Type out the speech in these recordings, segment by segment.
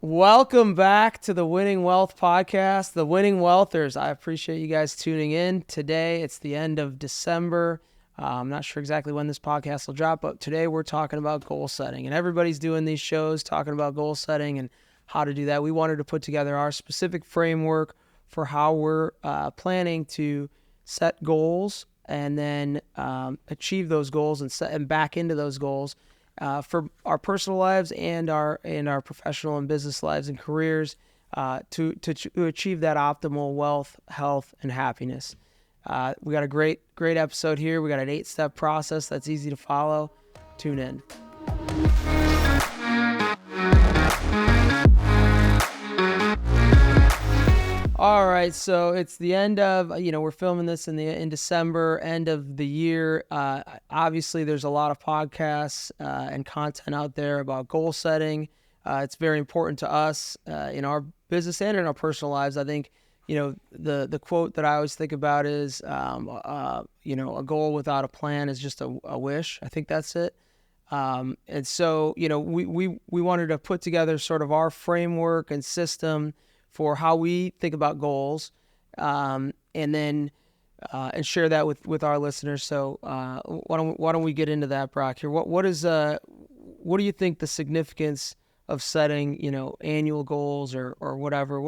Welcome back to the Winning Wealth podcast, the Winning Wealthers. I appreciate you guys tuning in. Today, it's the end of December. I'm not sure exactly when this podcast will drop, but today we're talking about goal setting. And everybody's doing these shows talking about goal setting and how to do that. We wanted to put together our specific framework for how we're planning to set goals and then achieve those goals and back into those goals. For our personal lives and our professional and business lives and careers to achieve that optimal wealth, health, and happiness. We got a great episode here. We got an 8-step process that's easy to follow. Tune in. All right, so it's the end of, we're filming this in December, end of the year. Obviously, there's a lot of podcasts and content out there about goal setting. It's very important to us in our business and in our personal lives. I think, the quote that I always think about is, a goal without a plan is just a wish. I think that's it. And so, we wanted to put together sort of our framework and system for how we think about goals, and then and share that with our listeners. So why don't we get into that, Brock? Here, what do you think the significance of setting annual goals or whatever?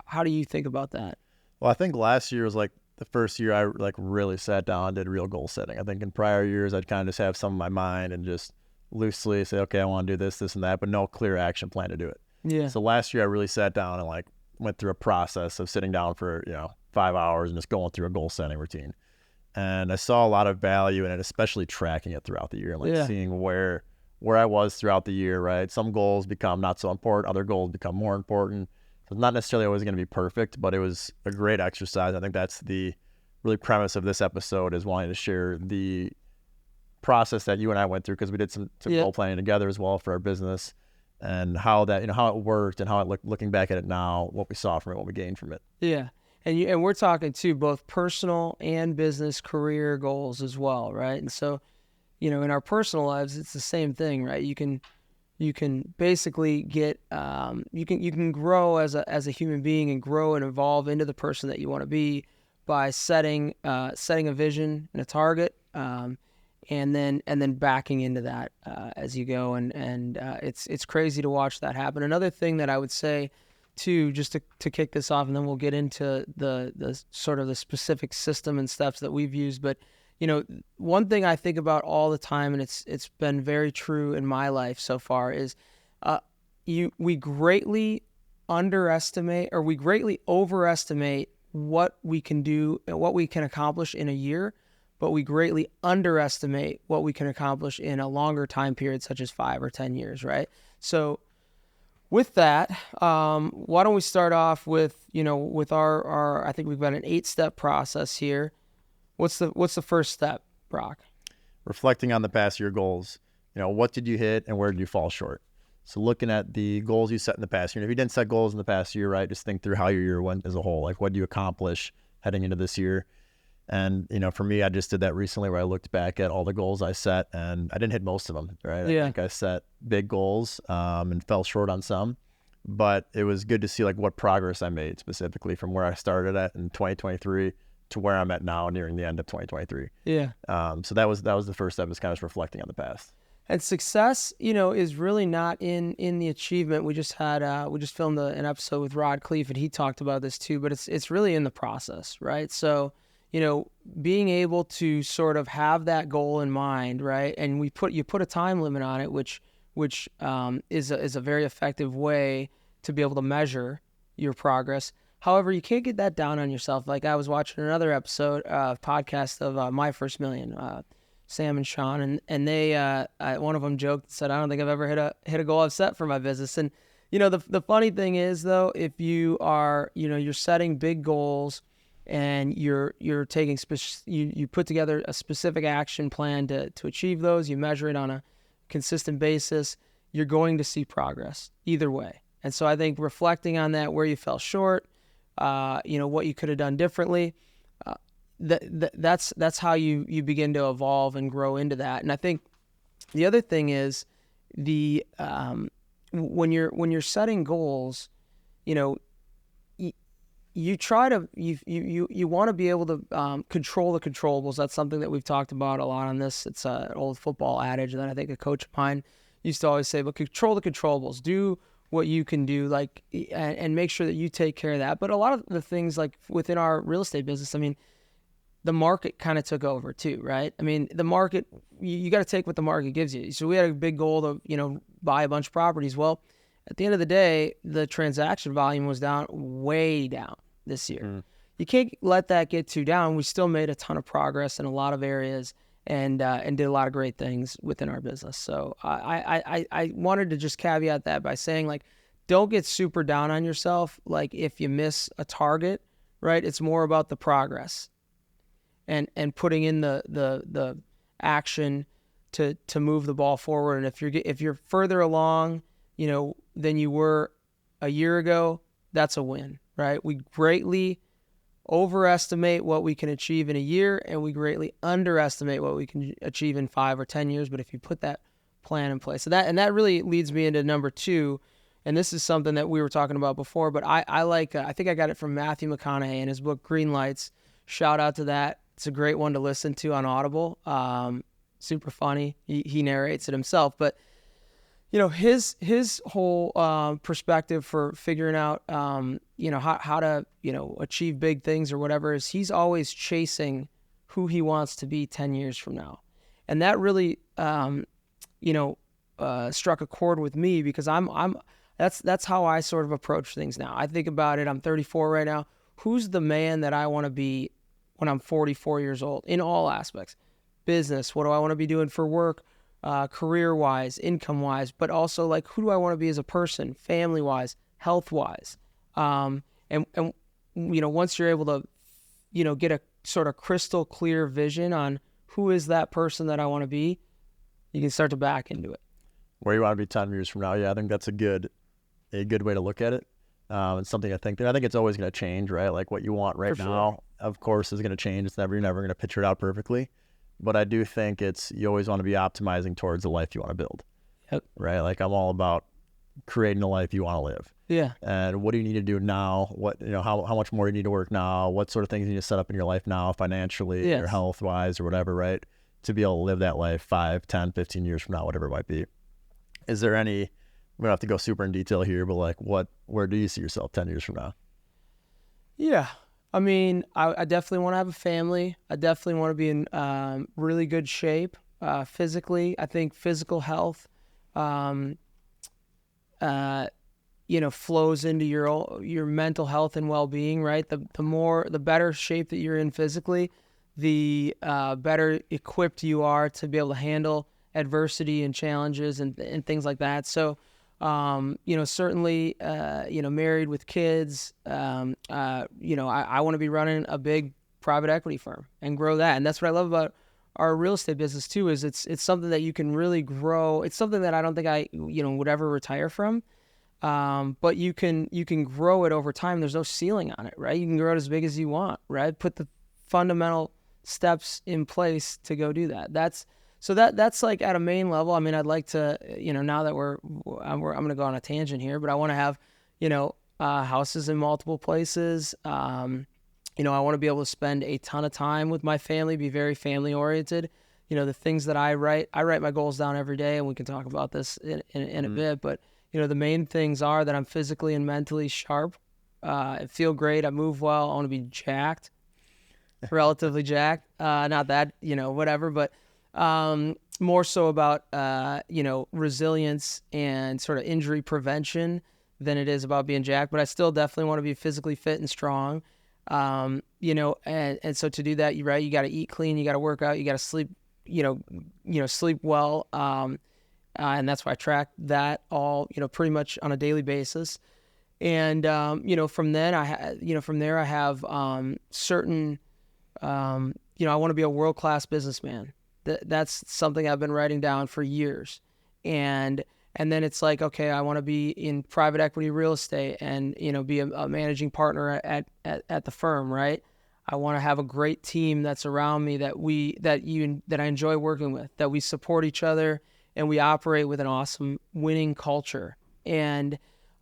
How do you think about that? Well, I think last year was like the first year I really sat down and did real goal setting. I think in prior years I'd kind of just have some in my mind and just loosely say, okay, I want to do this, and that, but no clear action plan to do it. Yeah. So last year I really sat down and went through a process of sitting down for 5 hours and just going through a goal setting routine, and I saw a lot of value in it, especially tracking it throughout the year and seeing where I was throughout the year. Right, some goals become not so important, other goals become more important. So it's not necessarily always going to be perfect, but it was a great exercise. I think that's the really premise of this episode, is wanting to share the process that you and I went through, because we did some goal planning together as well for our business. And how that, how it worked, and how it looking back at it now, what we saw from it, what we gained from it. Yeah, and we're talking too both personal and business career goals as well, right? And so, in our personal lives, it's the same thing, right? You can basically get you can grow as a human being and grow and evolve into the person that you want to be by setting a vision and a target. And then backing into that as you go, and it's crazy to watch that happen. Another thing that I would say, too, just to kick this off, and then we'll get into the sort of the specific system and steps that we've used. But one thing I think about all the time, and it's been very true in my life so far, is we greatly underestimate, or we greatly overestimate what we can do and what we can accomplish in a year, but we greatly underestimate what we can accomplish in a longer time period, such as 5 or 10 years, right? So with that, why don't we start off with our I think we've got an 8-step process here. What's the first step, Brock? Reflecting on the past year goals. What did you hit and where did you fall short? So looking at the goals you set in the past year. And if you didn't set goals in the past year, right, just think through how your year went as a whole. Like, what did you accomplish heading into this year? And, for me, I just did that recently, where I looked back at all the goals I set, and I didn't hit most of them, right? Yeah. I think I set big goals and fell short on some, but it was good to see what progress I made specifically from where I started at in 2023 to where I'm at now nearing the end of 2023. Yeah. So that was the first step, is kind of just reflecting on the past. And success, is really not in the achievement. We just filmed an episode with Rod Cleef, and he talked about this too, but it's really in the process, right? So, being able to sort of have that goal in mind, right? And you put a time limit on it, which is a very effective way to be able to measure your progress. However, you can't get that down on yourself. Like, I was watching another episode, podcast of My First Million, Sam and Sean, and they one of them joked and said, "I don't think I've ever hit a goal I've set for my business." And the funny thing is, though, if you are you're setting big goals, and you're taking you put together a specific action plan to achieve those, you measure it on a consistent basis, you're going to see progress either way. And so I think reflecting on that, where you fell short, what you could have done differently, that's how you begin to evolve and grow into that. And I think the other thing is when you're setting goals, you know, you try to you want to be able to control the controllables. That's something that we've talked about a lot on this. It's an old football adage that I think a coach of mine used to always say, but control the controllables. Do what you can do, like, and make sure that you take care of that. But a lot of the things, like within our real estate business, I mean, the market kind of took over too, right? I mean, the market, you got to take what the market gives you. So we had a big goal to, you know, buy a bunch of properties. Well, at the end of the day, the transaction volume was down, way down this year. You can't let that get too down. We still made a ton of progress in a lot of areas and did a lot of great things within our business. So I wanted to just caveat that by saying, like, don't get super down on yourself. Like, if you miss a target, right? It's more about the progress and putting in the action to move the ball forward. And if you're further along, you know, than you were a year ago, that's a win, right? We greatly overestimate what we can achieve in a year, and we greatly underestimate what we can achieve in 5 or 10 years. But if you put that plan in place, so that really leads me into number 2, and this is something that we were talking about before, but I like, I think I got it from Matthew McConaughey in his book Green Lights. Shout out to that. It's a great one to listen to on Audible. Super funny. He narrates it himself, but you know, his whole perspective for figuring out, you know, how to, you know, achieve big things or whatever is he's always chasing who he wants to be 10 years from now. And that really, you know, struck a chord with me because that's how I sort of approach things now. I think about it. I'm 34 right now. Who's the man that I want to be when I'm 44 years old in all aspects? Business. What do I want to be doing for work? Career-wise, income-wise, but also, like, who do I want to be as a person, family-wise, health-wise? And you know, once you're able to, you know, get a sort of crystal clear vision on who is that person that I want to be, you can start to back into it. Where you want to be 10 years from now, yeah, I think that's a good way to look at it. It's something I think it's always going to change, right? Like, what you want right now, of course, is going to change. You're never going to picture it out perfectly. But I do think you always want to be optimizing towards the life you want to build. Yep. Right? Like, I'm all about creating the life you want to live. Yeah. And what do you need to do now? What, you know, how much more do you need to work now? What sort of things you need to set up in your life now, financially or health wise or whatever, right? To be able to live that life 5, 10, 15 years from now, whatever it might be. Is there any, we don't have to go super in detail here, but like, where do you see yourself 10 years from now? Yeah. I mean, I definitely want to have a family. I definitely want to be in really good shape physically. I think physical health, you know, flows into your mental health and well-being, right? The better shape that you're in physically, the better equipped you are to be able to handle adversity and challenges and things like that. So, you know, certainly, you know, married with kids, you know, I want to be running a big private equity firm and grow that. And that's what I love about our real estate business too, is it's something that you can really grow. It's something that I don't think I, you know, would ever retire from. But you can grow it over time. There's no ceiling on it, right? You can grow it as big as you want, right? Put the fundamental steps in place to go do that. That's like at a main level. I mean, I'd like to, you know, now that I'm going to go on a tangent here, but I want to have, you know, houses in multiple places. You know, I want to be able to spend a ton of time with my family, be very family oriented. You know, the things that I write my goals down every day, and we can talk about this in a bit, but you know, the main things are that I'm physically and mentally sharp. I feel great. I move well. I want to be jacked, relatively jacked. Not that, you know, whatever, but more so about, you know, resilience and sort of injury prevention than it is about being jacked. But I still definitely want to be physically fit and strong. You know, and so to do that, you got to eat clean, you got to work out, you got to sleep, you know, sleep well. And that's why I track that all, you know, pretty much on a daily basis. And, you know, from there I have, certain, you know, I want to be a world-class businessman. That's something I've been writing down for years. And then it's like, okay, I want to be in private equity real estate and, you know, be a managing partner at the firm, right? I want to have a great team that's around me that I enjoy working with, that we support each other and we operate with an awesome winning culture. And,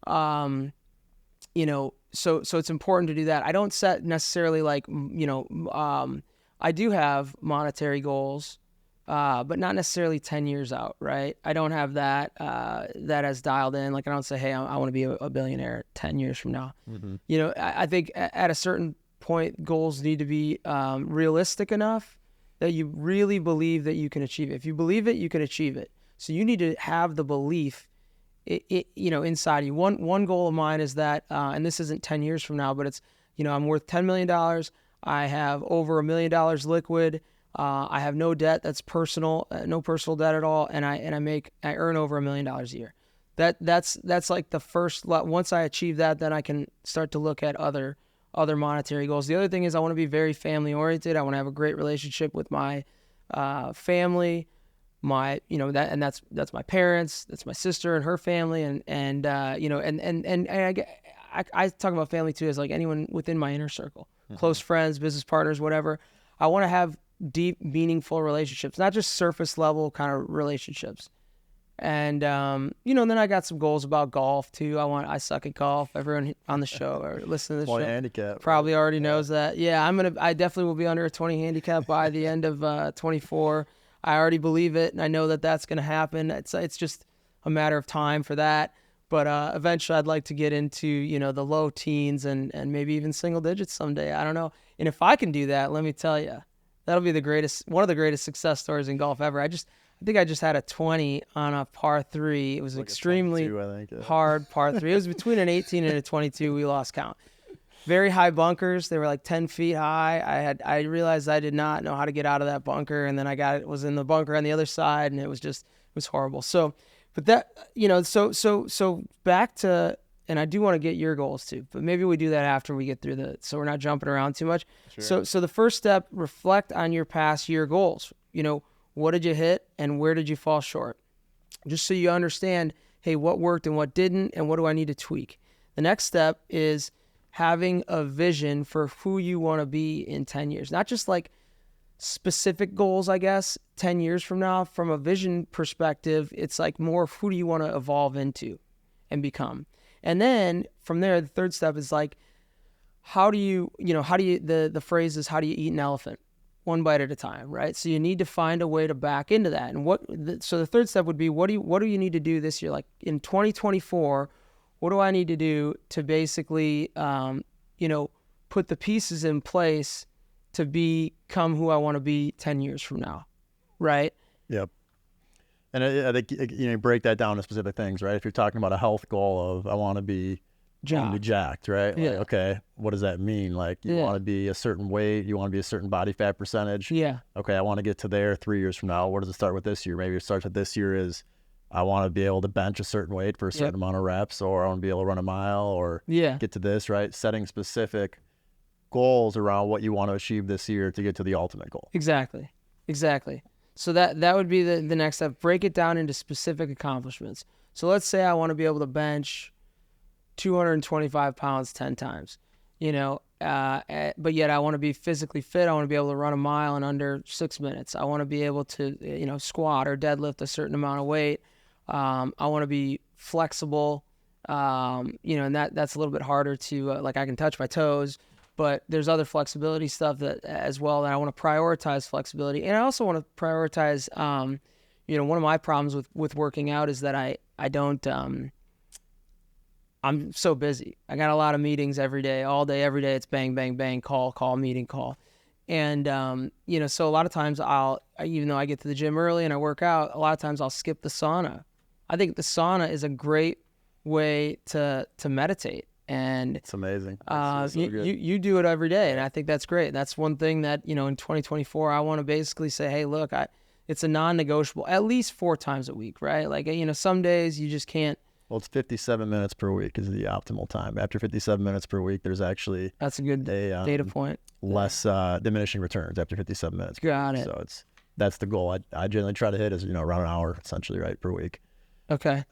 you know, so it's important to do that. I don't set necessarily like, you know, I do have monetary goals, but not necessarily 10 years out, right? I don't have that as dialed in. Like I don't say, hey, I want to be a billionaire 10 years from now. Mm-hmm. You know, I think at a certain point, goals need to be realistic enough that you really believe that you can achieve it. If you believe it, you can achieve it. So you need to have the belief, you know, inside you. One goal of mine is that, and this isn't 10 years from now, but it's, you know, I'm worth $10 million. I have over $1 million liquid. I have no debt that's personal, no personal debt at all, and I earn over $1 million a year. That's like the first. Once I achieve that, then I can start to look at other monetary goals. The other thing is I want to be very family oriented. I want to have a great relationship with my family, you know, that's my parents, that's my sister and her family, and you know, and I talk about family too as like anyone within my inner circle, close friends, business partners, whatever. I want to have deep, meaningful relationships, not just surface level kind of relationships. And, you know, and then I got some goals about golf too. I suck at golf. Everyone on the show or listening to the show handicap, probably already knows that. Yeah, I definitely will be under a 20 handicap by the end of 24. I already believe it, and I know that that's going to happen. It's just a matter of time for that. But eventually I'd like to get into, you know, the low teens and maybe even single digits someday. I don't know. And if I can do that, let me tell you, that'll be one of the greatest success stories in golf ever. I think I just had a 20 on a par 3. It was like extremely 22, I think, yeah. hard par 3. It was between an 18 and a 22. We lost count. Very high bunkers. They were like 10 feet high. I realized I did not know how to get out of that bunker, and then was in the bunker on the other side, and it was horrible. So, but that, you know, so back to, and I do want to get your goals too, but maybe we do that after we get through so we're not jumping around too much. Sure. So the first step, reflect on your past year goals. You know, what did you hit and where did you fall short? Just so you understand, hey, what worked and what didn't, and what do I need to tweak? The next step is having a vision for who you want to be in 10 years. Not just like specific goals, I guess, 10 years from now. From a vision perspective, it's like more of who do you want to evolve into and become. And then from there, the third step is like, the phrase is, how do you eat an elephant? One bite at a time, right? So you need to find a way to back into that. And so the third step would be, what do you need to do this year? Like in 2024, what do I need to do to basically, you know, put the pieces in place to become who I want to be 10 years from now, right? Yep. And I think, you know, break that down to specific things, right? If you're talking about a health goal of, I want to be jacked, right? Yeah. Like, okay, what does that mean? Like, you want to be a certain weight, you want to be a certain body fat percentage. Yeah. Okay, I want to get to there 3 years from now. Where does it start with this year? Maybe it starts with this year is, I want to be able to bench a certain weight for a certain amount of reps, or I want to be able to run a mile, or get to this, right? Setting specific goals around what you want to achieve this year to get to the ultimate goal. Exactly. So that would be the next step. Break it down into specific accomplishments. So let's say I want to be able to bench 225 pounds 10 times, you know, but yet I want to be physically fit. I want to be able to run a mile in under 6 minutes. I want to be able to, you know, squat or deadlift a certain amount of weight. I want to be flexible, you know, and that's a little bit harder to, like I can touch my toes, but there's other flexibility stuff that as well that I want to prioritize flexibility. And I also want to prioritize, you know, one of my problems with working out is that I don't, I'm so busy. I got a lot of meetings every day, all day, every day. It's bang, bang, bang, call, meeting, call. And, you know, so a lot of times even though I get to the gym early and I work out, a lot of times I'll skip the sauna. I think the sauna is a great way to meditate. And it's amazing. You do it every day, and I think that's great. That's one thing that, you know, in 2024, I want to basically say, hey, look, it's a non-negotiable, at least 4 times a week, right? Like, you know, some days you just can't. Well, it's 57 minutes per week is the optimal time. After 57 minutes per week, there's actually that's a good data point. Less diminishing returns after 57 minutes. Got it. So that's the goal. I generally try to hit is, you know, around an hour essentially, right, per week. Okay.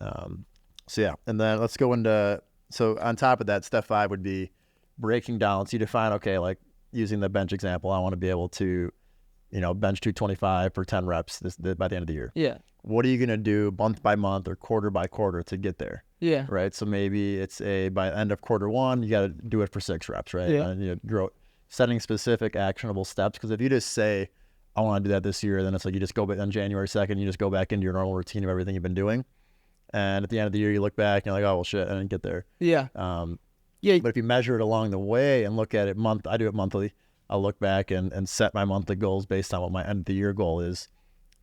So yeah, and then let's go into. So on top of that, step 5 would be breaking down. So you define, okay, like using the bench example, I want to be able to bench 225 for 10 reps by the end of the year. Yeah. What are you going to do month by month or quarter by quarter to get there? Yeah. Right. So maybe it's by end of quarter one, you got to do it for 6 reps, right? Yeah. And setting specific actionable steps. Because if you just say, I want to do that this year, then it's like you just go back on January 2nd, you just go back into your normal routine of everything you've been doing. And at the end of the year, you look back and you're like, oh, well, shit, I didn't get there. Yeah. But if you measure it along the way and look at it I do it monthly. I'll look back and set my monthly goals based on what my end of the year goal is.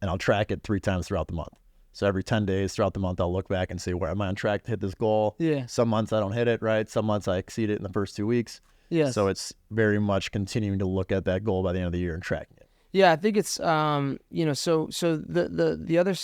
And I'll track it 3 times throughout the month. So every 10 days throughout the month, I'll look back and see where am I on track to hit this goal. Yeah. Some months I don't hit it, right? Some months I exceed it in the first 2 weeks. Yes. So it's very much continuing to look at that goal by the end of the year and tracking it. Yeah, I think it's so the other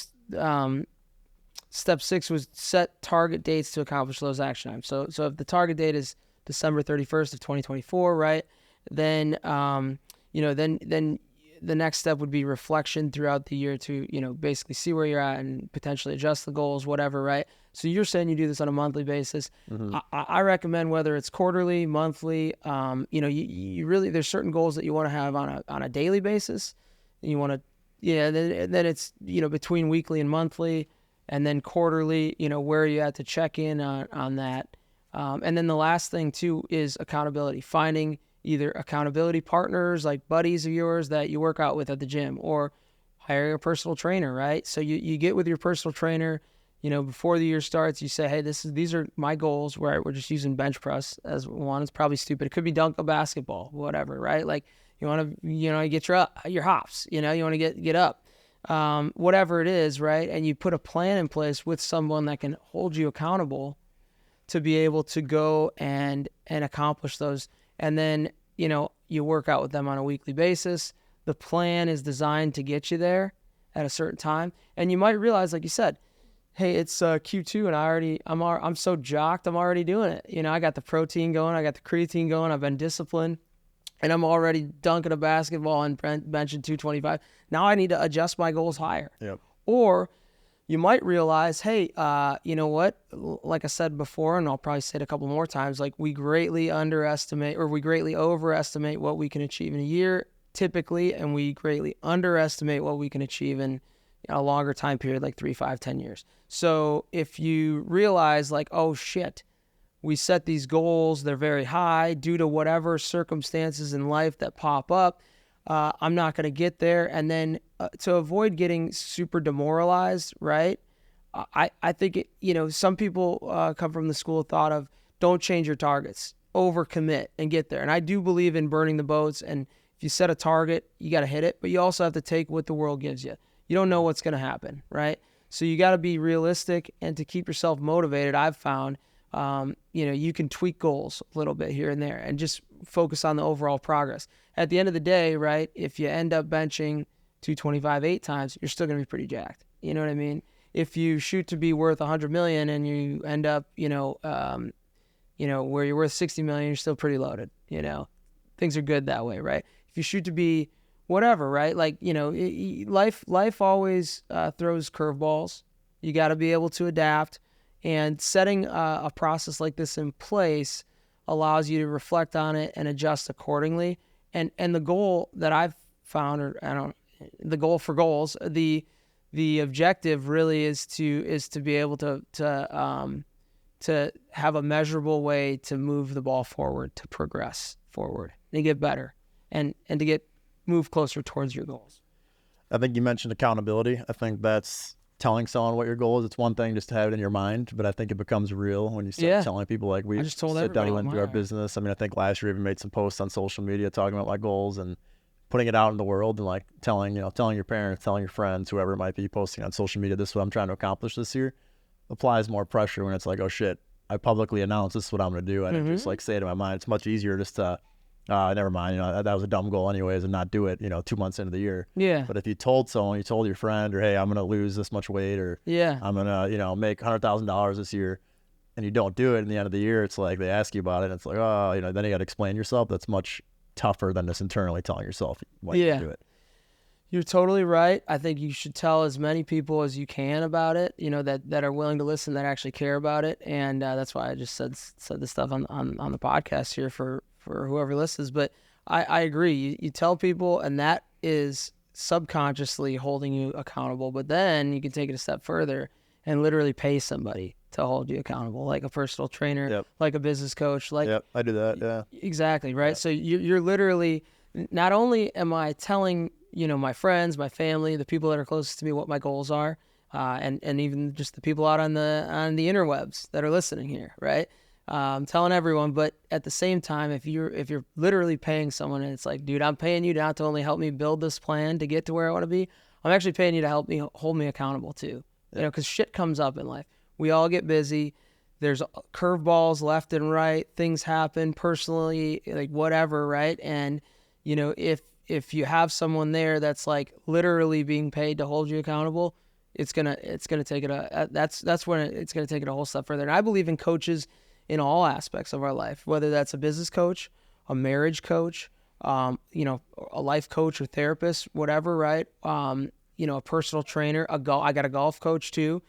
step 6 was set target dates to accomplish those action items. So if the target date is December 31st of 2024, right? Then then the next step would be reflection throughout the year to, basically see where you're at and potentially adjust the goals, whatever, right? So you're saying you do this on a monthly basis. Mm-hmm. I recommend whether it's quarterly, monthly, you really, there's certain goals that you want to have on a daily basis. And you want to, then it's, between weekly and monthly, and then quarterly, where are you at to check in on that. And then the last thing too is accountability, finding either accountability partners like buddies of yours that you work out with at the gym, or hiring a personal trainer, right? So you get with your personal trainer, before the year starts, you say, hey, these are my goals, right? We're just using bench press as one. It's probably stupid. It could be dunk a basketball, whatever, right? Like you want to, get your hops, you want to get up, whatever it is, right? And you put a plan in place with someone that can hold you accountable to be able to go and accomplish those. And then, you work out with them on a weekly basis. The plan is designed to get you there at a certain time. And you might realize, like you said, hey, it's Q2 and I'm so jocked, I'm already doing it. I got the protein going, I got the creatine going, I've been disciplined, and I'm already dunking a basketball and benching 225. Now I need to adjust my goals higher. Yep. Or you might realize, hey, you know what? Like I said before, and I'll probably say it a couple more times, like we greatly underestimate or we greatly overestimate what we can achieve in a year typically, and we greatly underestimate what we can achieve in a longer time period, like 3, 5, 10 years. So if you realize like, oh shit, we set these goals, they're very high due to whatever circumstances in life that pop up, I'm not going to get there. And then to avoid getting super demoralized, right? I think, some people come from the school of thought of don't change your targets, overcommit and get there. And I do believe in burning the boats. And if you set a target, you got to hit it, but you also have to take what the world gives you. You don't know what's going to happen, right? So you got to be realistic, and to keep yourself motivated, I've found, you can tweak goals a little bit here and there and just focus on the overall progress. At the end of the day, right, if you end up benching 225 8 times, you're still going to be pretty jacked. You know what I mean? If you shoot to be worth 100 million and you end up, where you're worth 60 million, you're still pretty loaded. Things are good that way, right? If you shoot to be whatever, right? Like, life always throws curveballs. You got to be able to adapt, and setting a process like this in place allows you to reflect on it and adjust accordingly. And the goal that I've found, the goal for goals, the objective really is to be able to have a measurable way to move the ball forward, to progress forward, and to get better, and to move closer towards your goals. I think you mentioned accountability. I think that's telling someone what your goal is. It's one thing just to have it in your mind, but I think it becomes real when you start telling people, like we just told sit down and went through our right. business. I mean, I think last year I even made some posts on social media talking about my goals and putting it out in the world, and like telling your parents, telling your friends, whoever it might be, posting on social media, this is what I'm trying to accomplish this year, applies more pressure when it's like, oh shit, I publicly announced this is what I'm going to do. I didn't just like say it in my mind. It's much easier just to, never mind, that was a dumb goal anyways, and not do it, 2 months into the year. Yeah. But if you told someone, you told your friend, or hey, I'm going to lose this much weight, or I'm going to, make $100,000 this year, and you don't do it in the end of the year, it's like they ask you about it, and it's like, oh, then you got to explain yourself. That's much tougher than just internally telling yourself why you do it. You're totally right. I think you should tell as many people as you can about it, that are willing to listen, that actually care about it. And that's why I just said this stuff on the podcast here for whoever listens. But I agree. You tell people, and that is subconsciously holding you accountable, but then you can take it a step further and literally pay somebody to hold you accountable, like a personal trainer, Yep. like a business coach, like Yep, I do that. Yeah. exactly, right? Yep. So you're literally, not only am I telling, my friends, my family, the people that are closest to me what my goals are, and even just the people out on the interwebs that are listening here, right? Telling everyone, but at the same time, if you're literally paying someone and it's like, dude, I'm paying you not to only help me build this plan to get to where I want to be, I'm actually paying you to help me hold me accountable too. Because shit comes up in life. We all get busy. There's curveballs left and right. Things happen personally, like whatever, right? And if you have someone there that's like literally being paid to hold you accountable, it's gonna take it that's when it's gonna take it a whole step further. And I believe in coaches in all aspects of our life, whether that's a business coach, a marriage coach, a life coach or therapist, whatever, right? A personal trainer, I got a golf coach too.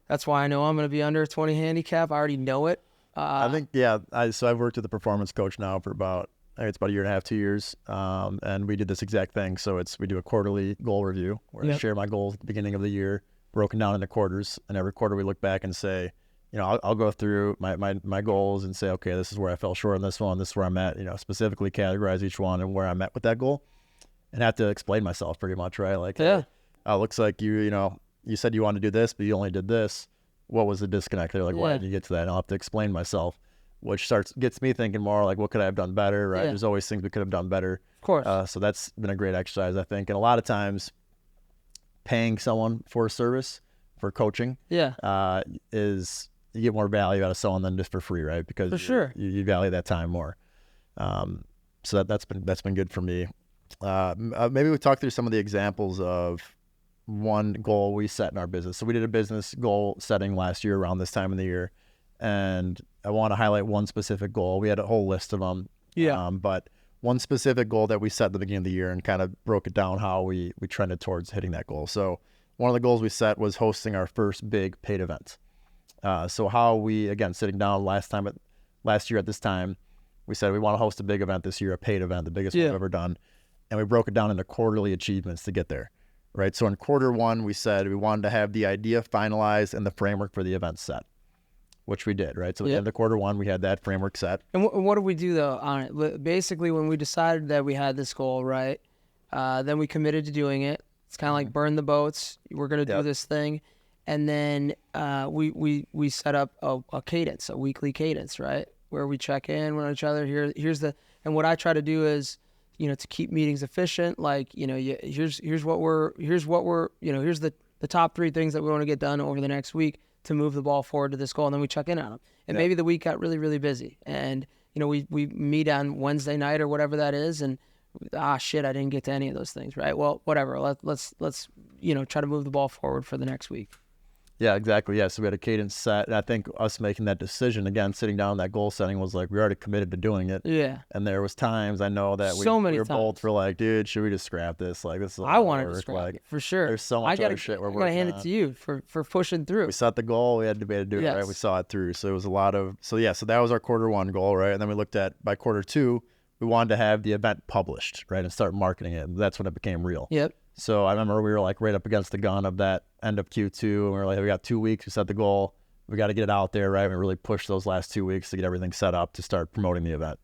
That's why I know I'm going to be under a 20 handicap. I already know it. I think, so I've worked with a performance coach now for I think it's about a year and a half, 2 years. And we did this exact thing. So we do a quarterly goal review where I share my goals at the beginning of the year, broken down into quarters. And every quarter we look back and say, I'll go through my goals and say, okay, this is where I fell short on this one. This is where I'm at, specifically categorize each one and where I'm at with that goal. And have to explain myself pretty much, right? Like, looks like you said you wanted to do this, but you only did this. What was the disconnect there? Like, why did you get to that? And I'll have to explain myself, which gets me thinking more like, what could I have done better, right? There's always things we could have done better. Of course. So that's been a great exercise, I think. And a lot of times paying someone for a service, for coaching, is you get more value out of someone than just for free, right? Because for sure. You value that time more. So that's been good for me. Maybe we talk through some of the examples of one goal we set in our business. So we did a business goal setting last year around this time of the year, and I want to highlight one specific goal. We had a whole list of them, but one specific goal that we set at the beginning of the year and kind of broke it down how we trended towards hitting that goal. So one of the goals we set was hosting our first big paid event. So how we, again, sitting down last year at this time, we said we want to host a big event this year, a paid event, the biggest we've ever done. And we broke it down into quarterly achievements to get there, right? So in quarter one, we said we wanted to have the idea finalized and the framework for the event set, which we did, right? So at the end of quarter one, we had that framework set. And what did we do, though, on it? Basically, when we decided that we had this goal, right, then we committed to doing it. It's kind of like burn the boats. We're going to do this thing. And then we set up a cadence, a weekly cadence, right, where we check in with each other. And what I try to do is, to keep meetings efficient, like, here's the top 3 things that we want to get done over the next week to move the ball forward to this goal. And then we check in on them. And maybe the week got really, really busy. And, we meet on Wednesday night or whatever that is. And shit, I didn't get to any of those things, right? Well, whatever. Let's try to move the ball forward for the next week. Yeah, exactly. Yeah, so we had a cadence set, and I think us making that decision, again, sitting down, that goal setting was like, we already committed to doing it. Yeah. And there was times I know that we were both were like, dude, should we just scrap this? Like, this is I wanted to scrap it, for sure. There's so much other shit we're working on. I gotta hand it to you for pushing through. We set the goal, we had to be able to do it, right? We saw it through. So it was a lot of, so that was our quarter one goal, right? And then we looked at, by quarter two, we wanted to have the event published, right? And start marketing it. And that's when it became real. Yep. So I remember we were like right up against the gun of that end of Q2, and we were like, we got 2 weeks, we set the goal, we got to get it out there, right? We really pushed those last 2 weeks to get everything set up to start promoting the event.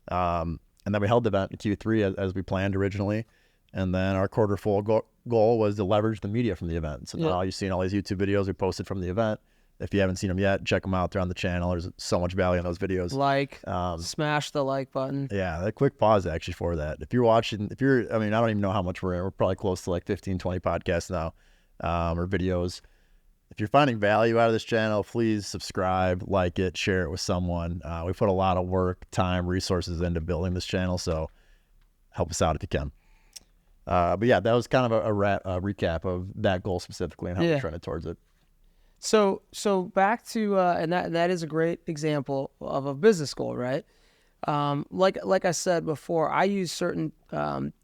And then we held the event in Q3 as we planned originally. And then our quarter full goal was to leverage the media from the event. So now you've seen all these YouTube videos we posted from the event. If you haven't seen them yet, check them out. They're on the channel. There's so much value in those videos. Smash the like button. Yeah, a quick pause actually for that. If you're watching, I don't even know how much we're in. We're probably close to like 15, 20 podcasts now, or videos. If you're finding value out of this channel, please subscribe, like it, share it with someone. We put a lot of work, time, resources into building this channel, so help us out if you can. But yeah, that was kind of a recap of that goal specifically and how we're trending towards it. So back to and that is a great example of a business goal, right? Like I said before, I use certain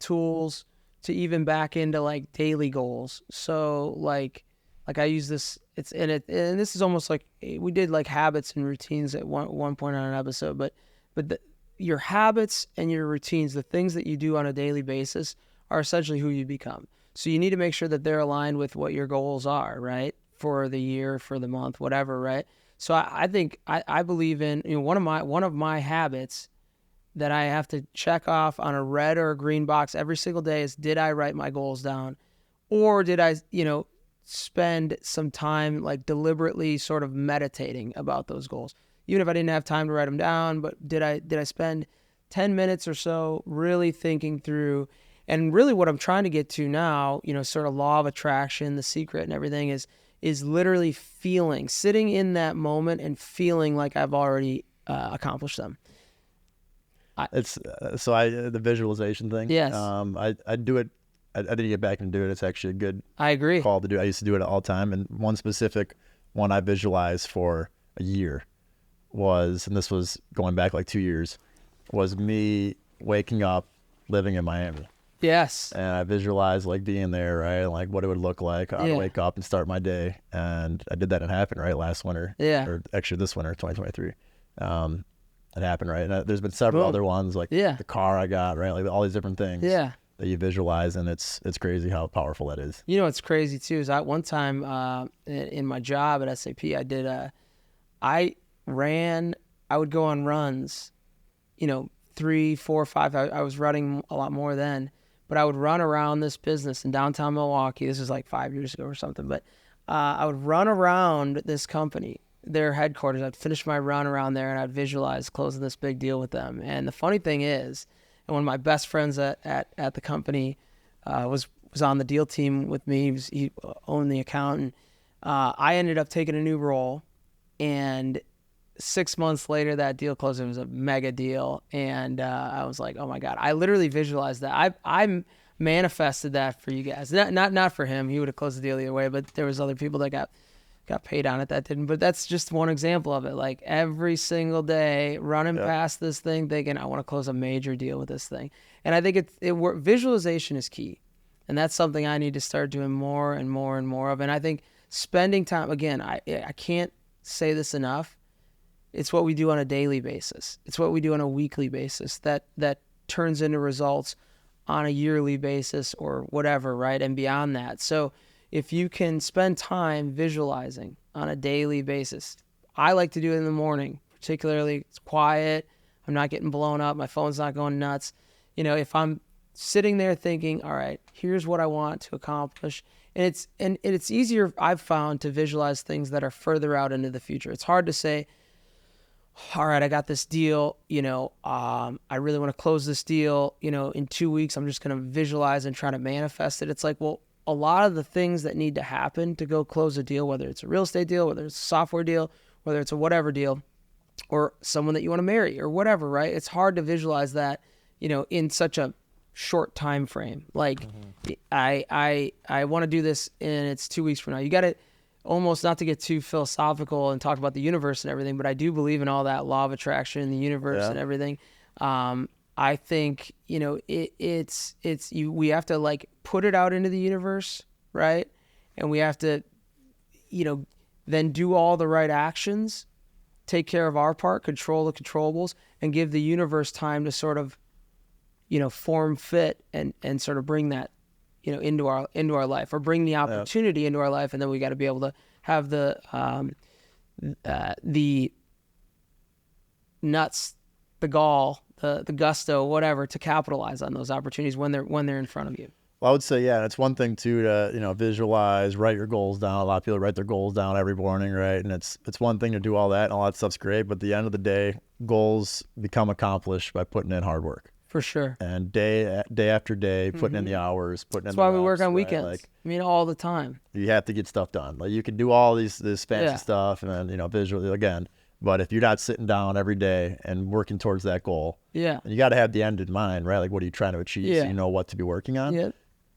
tools to even back into like daily goals. So like I use this. And this is almost like we did like habits and routines at one point on an episode, but your habits and your routines, the things that you do on a daily basis, are essentially who you become. So you need to make sure that they're aligned with what your goals are, right? For the year, for the month, whatever, right? So I think I believe in, one of my habits that I have to check off on a red or a green box every single day is, did I write my goals down? Or did I, spend some time like deliberately sort of meditating about those goals? Even if I didn't have time to write them down, but did I spend 10 minutes or so really thinking through? And really what I'm trying to get to now, sort of law of attraction, the secret and everything is literally sitting in that moment and feeling like I've already accomplished them. The visualization thing. Yes. I do it. I didn't get back and do it. It's actually a good I agree. call to do. I used to do it all the time. And one specific one I visualized for a year was, and this was going back like 2 years, was me waking up, living in Miami. Yes. And I visualized like being there, right? Like what it would look like. I'd wake up and start my day. And I did that and it happened, right? Last winter. Yeah. Or actually this winter, 2023. It happened, right? And there's been several other ones, like the car I got, right? Like all these different things that you visualize, and it's crazy how powerful that is. What's crazy too is one time in my job at SAP, I would go on runs, 3, 4, 5. I was running a lot more then, but I would run around this business in downtown Milwaukee. This was like 5 years ago or something, but I would run around this company, their headquarters. I'd finish my run around there and I'd visualize closing this big deal with them. And the funny thing is, and one of my best friends at the company was on the deal team with me. He owned the account, and I ended up taking a new role. And 6 months later, that deal closed. It was a mega deal, and I was like, "Oh my God!" I literally visualized that. I manifested that for you guys. Not for him. He would have closed the deal either way. But there was other people that got paid on it that didn't. But that's just one example of it. Like every single day, running past this thing, thinking, I want to close a major deal with this thing. And I think visualization is key. And that's something I need to start doing more and more and more of. And I think spending time, again, I can't say this enough. It's what we do on a daily basis. It's what we do on a weekly basis that turns into results on a yearly basis or whatever, right? And beyond that. So if you can spend time visualizing on a daily basis, I like to do it in the morning, particularly. It's quiet. I'm not getting blown up. My phone's not going nuts. If I'm sitting there thinking, all right, here's what I want to accomplish. And it's easier, I've found, to visualize things that are further out into the future. It's hard to say, all right, I got this deal, I really want to close this deal, in 2 weeks. I'm just going to visualize and try to manifest it. It's like, well, a lot of the things that need to happen to go close a deal, whether it's a real estate deal, whether it's a software deal, whether it's a whatever deal, or someone that you want to marry or whatever, right? It's hard to visualize that, in such a short time frame. Like I want to do this and it's 2 weeks from now. You got to almost, not to get too philosophical and talk about the universe and everything, but I do believe in all that law of attraction, the universe and everything. I think, we have to like put it out into the universe, right? And we have to, then do all the right actions, take care of our part, control the controllables, and give the universe time to sort of, form fit and sort of bring that, into our life, or bring the opportunity into our life. And then we got to be able to have the nuts, the gall, the gusto, whatever, to capitalize on those opportunities when they're in front of you. Well, I would say, yeah, it's one thing too to, visualize, write your goals down. A lot of people write their goals down every morning, right? And it's one thing to do all that, and all that stuff's great. But at the end of the day, goals become accomplished by putting in hard work. For sure. And day after day, putting in the hours, putting in the reps. That's why we work on weekends. Right? All the time. You have to get stuff done. Like you can do all this fancy stuff and then, visually again. But if you're not sitting down every day and working towards that goal, you got to have the end in mind, right? Like what are you trying to achieve? So you know what to be working on. Yeah.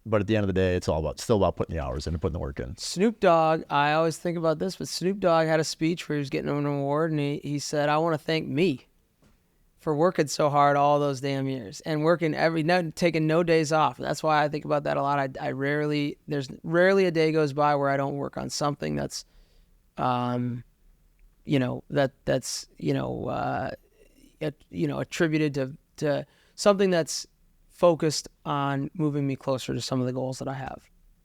But at the end of the day, it's still about putting the hours in and putting the work in. Snoop Dogg, I always think about this, but Snoop Dogg had a speech where he was getting an award, and he said, I want to thank me for working so hard all those damn years and working taking no days off. That's why I think about that a lot. There's rarely a day goes by where I don't work on something that's, attributed to something that's focused on moving me closer to some of the goals that I have,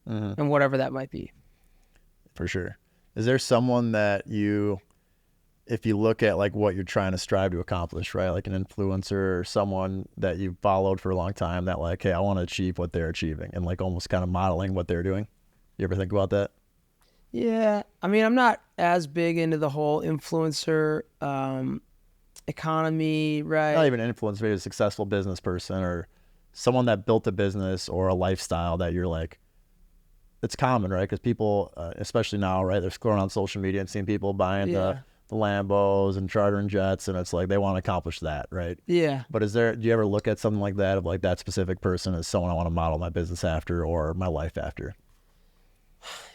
and whatever that might be. For sure. Is there someone that if you look at like what you're trying to strive to accomplish, right? Like an influencer or someone that you've followed for a long time that like, hey, I want to achieve what they're achieving, and like almost kind of modeling what they're doing. You ever think about that? Yeah. I mean, I'm not as big into the whole influencer economy, right? Not even an influencer, maybe a successful business person or someone that built a business or a lifestyle that you're like, it's common, right? Because people, especially now, right, they're scrolling on social media and seeing people buying the Lambos and chartering jets, and it's like they want to accomplish that, right? Yeah. But do you ever look at something like that of like that specific person as someone I want to model my business after or my life after?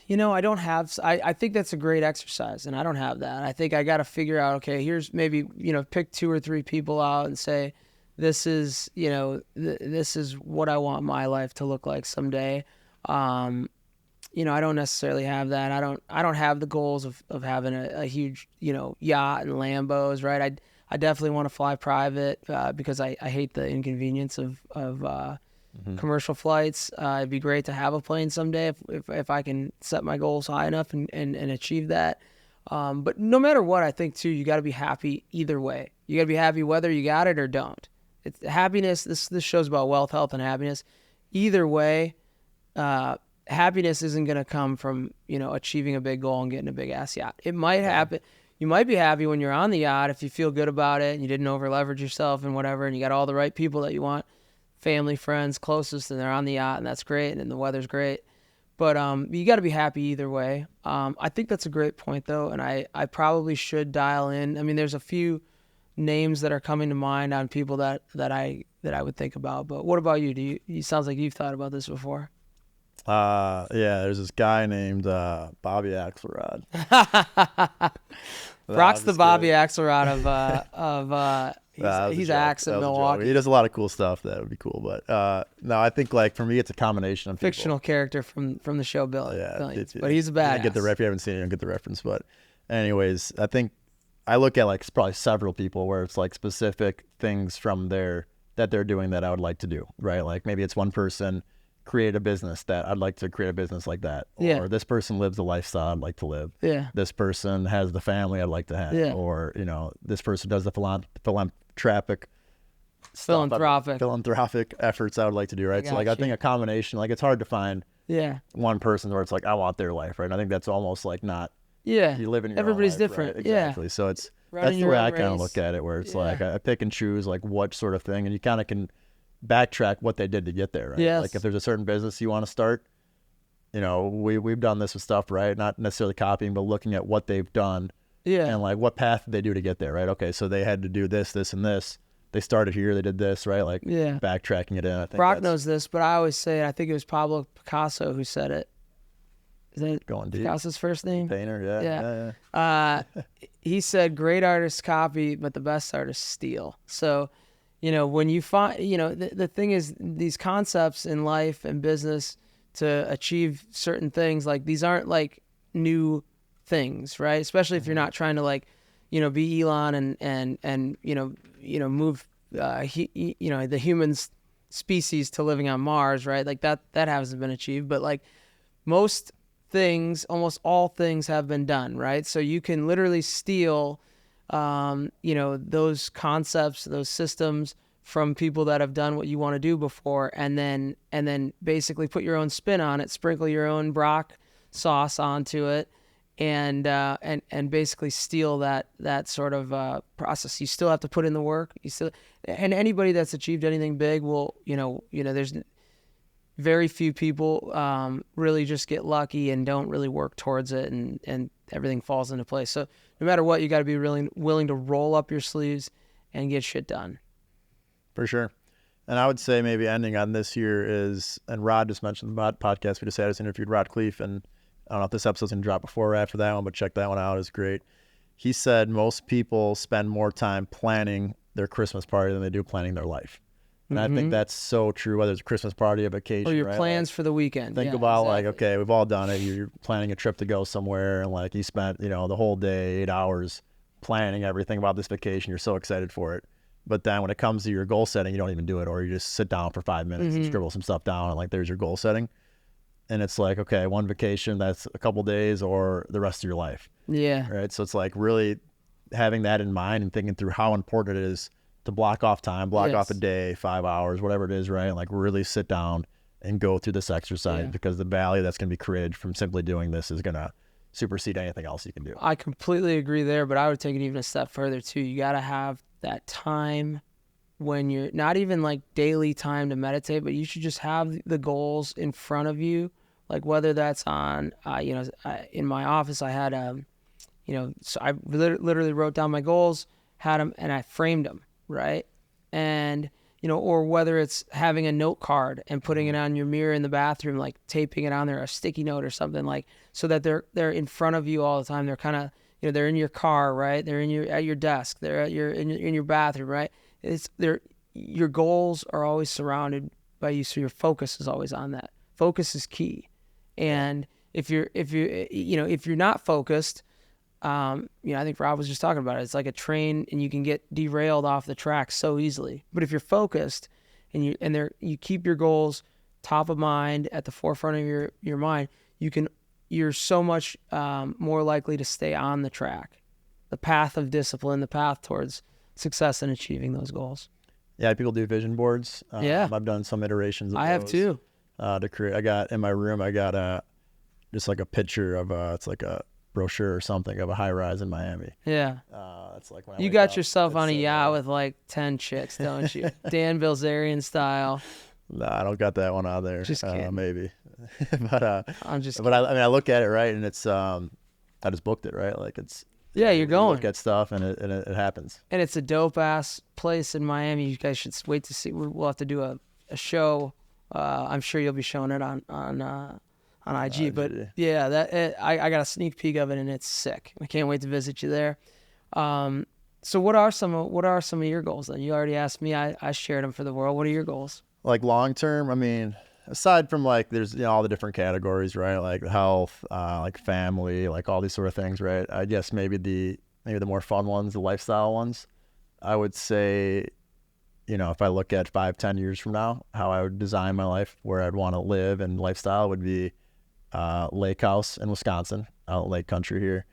I don't have, I think that's a great exercise, and I don't have that. I think I got to figure out, okay, here's maybe, pick 2 or 3 people out and say, this is, this is what I want my life to look like someday. I don't necessarily have that. I don't have the goals of having a huge, yacht and Lambos, right? I definitely want to fly private because I hate the inconvenience of commercial flights. It'd be great to have a plane someday if I can set my goals high enough and achieve that. But no matter what, I think too, you got to be happy either way. You got to be happy whether you got it or don't. It's happiness. This show's about wealth, health, and happiness. Either way, happiness isn't going to come from, achieving a big goal and getting a big ass yacht. It might happen. You might be happy when you're on the yacht if you feel good about it and you didn't over leverage yourself and whatever, and you got all the right people that you want, family, friends, closest, and they're on the yacht, and that's great, and the weather's great. But you got to be happy either way. I think that's a great point, though, and I probably should dial in. I mean, there's a few names that are coming to mind on people that I would think about. But what about you? You sounds like you've thought about this before. Yeah, there's this guy named Bobby Axelrod. Brock's the Bobby Axelrod of he's Axe in Milwaukee. He does a lot of cool stuff that would be cool, but no, I think like for me it's a combination of fictional people. Character from the show Billions, but he's a badass. If you haven't seen it, you don't get the reference. But anyways, I think I look at like probably several people where it's like specific things from that they're doing that I would like to do, right? Like maybe it's one person create a business that I'd like to create a business like that. Or this person lives the lifestyle I'd like to live. Yeah. This person has the family I'd like to have. Yeah. Or, this person does the philanthropic efforts I would like to do, right? So like I think a combination, like it's hard to find one person where it's like I want their life, right? And I think that's almost like not you live in your everybody's own life, different. Right? Exactly. So that's the way I kind of look at it, where it's like I pick and choose like what sort of thing, and you kind of can backtrack what they did to get there, right? Yes. Like if there's a certain business you want to start, we've done this with stuff, right? Not necessarily copying, but looking at what they've done, and like what path did they do to get there, right? Okay, so they had to do this, this, and this. They started here, they did this, right? Like backtracking it in. I think Brock knows this, but I always say it. I think it was Pablo Picasso who said it. Is that going deep? Picasso's first name? Painter, he said, "Great artists copy, but the best artists steal." So. When you find, the thing is, these concepts in life and business to achieve certain things, like these aren't like new things, right? Especially if you're not trying to like, be Elon and move, the human species to living on Mars, right? Like that hasn't been achieved, but like most things, almost all things have been done, right? So you can literally steal those concepts, those systems from people that have done what you want to do before, and then basically put your own spin on it, sprinkle your own Brock sauce onto it, and basically steal that sort of process. You still have to put in the work. And anybody that's achieved anything big will, there's very few people really just get lucky and don't really work towards it, and everything falls into place. So no matter what, you got to be really willing to roll up your sleeves and get shit done. For sure. And I would say maybe ending on this here is, and Rod just mentioned the podcast we just had. I just interviewed Rod Cleef, and I don't know if this episode's going to drop before or after that one, but check that one out. It's great. He said most people spend more time planning their Christmas party than they do planning their life. And I think that's so true, whether it's a Christmas party, a vacation, or your plans for the weekend. Think about like, okay, we've all done it. You're planning a trip to go somewhere, and like you spent, the whole day, 8 hours planning everything about this vacation. You're so excited for it. But then when it comes to your goal setting, you don't even do it, or you just sit down for 5 minutes and Mm-hmm. scribble some stuff down, and like there's your goal setting. And it's like, okay, one vacation, that's a couple days, or the rest of your life, Yeah. right? So it's like really having that in mind and thinking through how important it is to block off time, block off a Yes. day, 5 hours, whatever it is, right? And like really sit down and go through this exercise, Yeah. because the value that's going to be created from simply doing this is going to supersede anything else you can do. I completely agree there, but I would take it even a step further too. You got to have that time when you're not even like daily time to meditate, but you should just have the goals in front of you. Like whether that's on, in my office, I had, so I literally wrote down my goals, had them, and I framed them, right? And, or whether it's having a note card and putting it on your mirror in the bathroom, like taping it on there, a sticky note or something, like, so that they're in front of you all the time. They're kind of, they're in your car, right? They're at your desk. They're in your bathroom, right? Your goals are always surrounded by you, so your focus is always on that. Focus is key. And if you're not focused, I think Rob was just talking about it. It's like a train, and you can get derailed off the track so easily. But if you're focused and you keep your goals top of mind, at the forefront of your mind, you're so much more likely to stay on the track, the path of discipline, the path towards success and achieving those goals. Yeah, people do vision boards. I've done some iterations of I those. have too. To create, I got in my room, I got just like a picture of it's like a brochure or something of a high rise in Miami. Yeah. It's like when You got yourself on a yacht with like 10 chicks, don't you? Dan Bilzerian style. No, I don't got that one on there. Just kidding. Maybe, but I'm just but I look at it, right, and it's I just booked it, right, like it's you're you going. look at stuff and it happens. And it's a dope ass place in Miami. You guys should wait to see. We'll have to do a show. I'm sure you'll be showing it on IG. But yeah, I got a sneak peek of it, and it's sick. I can't wait to visit you there. So what are some of your goals then? You already asked me. I shared them for the world. What are your goals? Like long term, I mean, aside from like there's all the different categories, right? Like health, like family, like all these sort of things, right? I guess maybe the more fun ones, the lifestyle ones. I would say, if I look at 5-10 years from now, how I would design my life, where I'd want to live and lifestyle would be lake house in Wisconsin, out lake country here,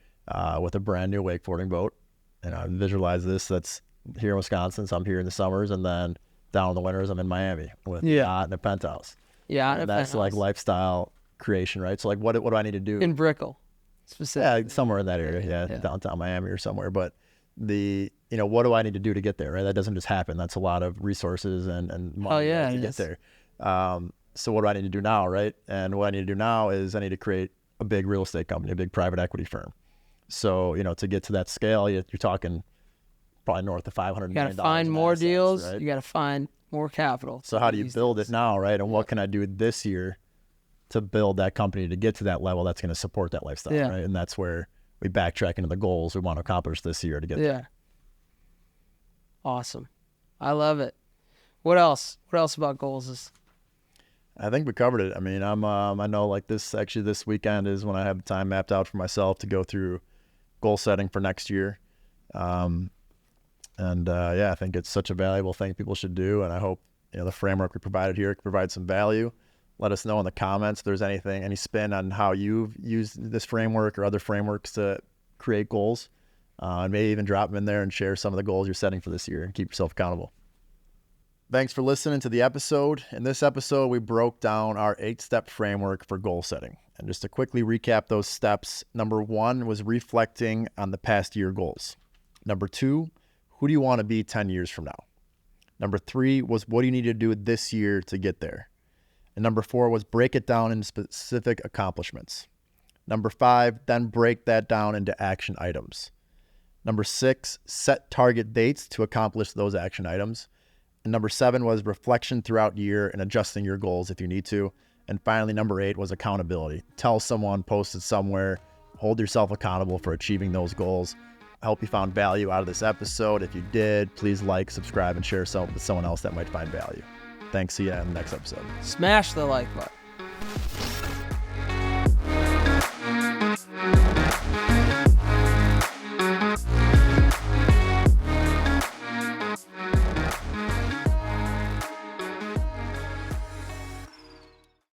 with a brand new wakeboarding boat. And I visualize this. That's here in Wisconsin, so I'm here in the summers, and then down in the winters, I'm in Miami with a yacht and a penthouse. Yeah, and that's like lifestyle creation, right? So like, what do I need to do in Brickell, specifically? Yeah, somewhere in that area, downtown Miami or somewhere. But what do I need to do to get there? Right, that doesn't just happen. That's a lot of resources and money to get there. So what do I need to do now, right? And what I need to do now is I need to create a big real estate company, a big private equity firm. So to get to that scale, you're talking probably north of $500 million. You got to find more assets, deals. right? You got to find more capital. So how do you build it now, right? And what can I do this year to build that company to get to that level that's going to support that lifestyle, right? And that's where we backtrack into the goals we want to accomplish this year to get there. Awesome. I love it. What else? What else about goals? I think we covered it. I mean, I know like this weekend is when I have time mapped out for myself to go through goal setting for next year. I think it's such a valuable thing people should do. And I hope, the framework we provided here can provide some value. Let us know in the comments if there's any spin on how you've used this framework or other frameworks to create goals. And maybe even drop them in there and share some of the goals you're setting for this year and keep yourself accountable. Thanks for listening to the episode. In this episode, we broke down our 8-step framework for goal setting. And just to quickly recap those steps, number 1 was reflecting on the past year goals. Number 2, who do you want to be 10 years from now? Number 3 was what do you need to do this year to get there? And number 4 was break it down into specific accomplishments. Number 5, then break that down into action items. Number 6, set target dates to accomplish those action items. And number 7 was reflection throughout year and adjusting your goals if you need to. And finally, number 8 was accountability. Tell someone, post it somewhere, hold yourself accountable for achieving those goals. I hope you found value out of this episode. If you did, please like, subscribe, and share with someone else that might find value. Thanks. See you in the next episode. Smash the like button.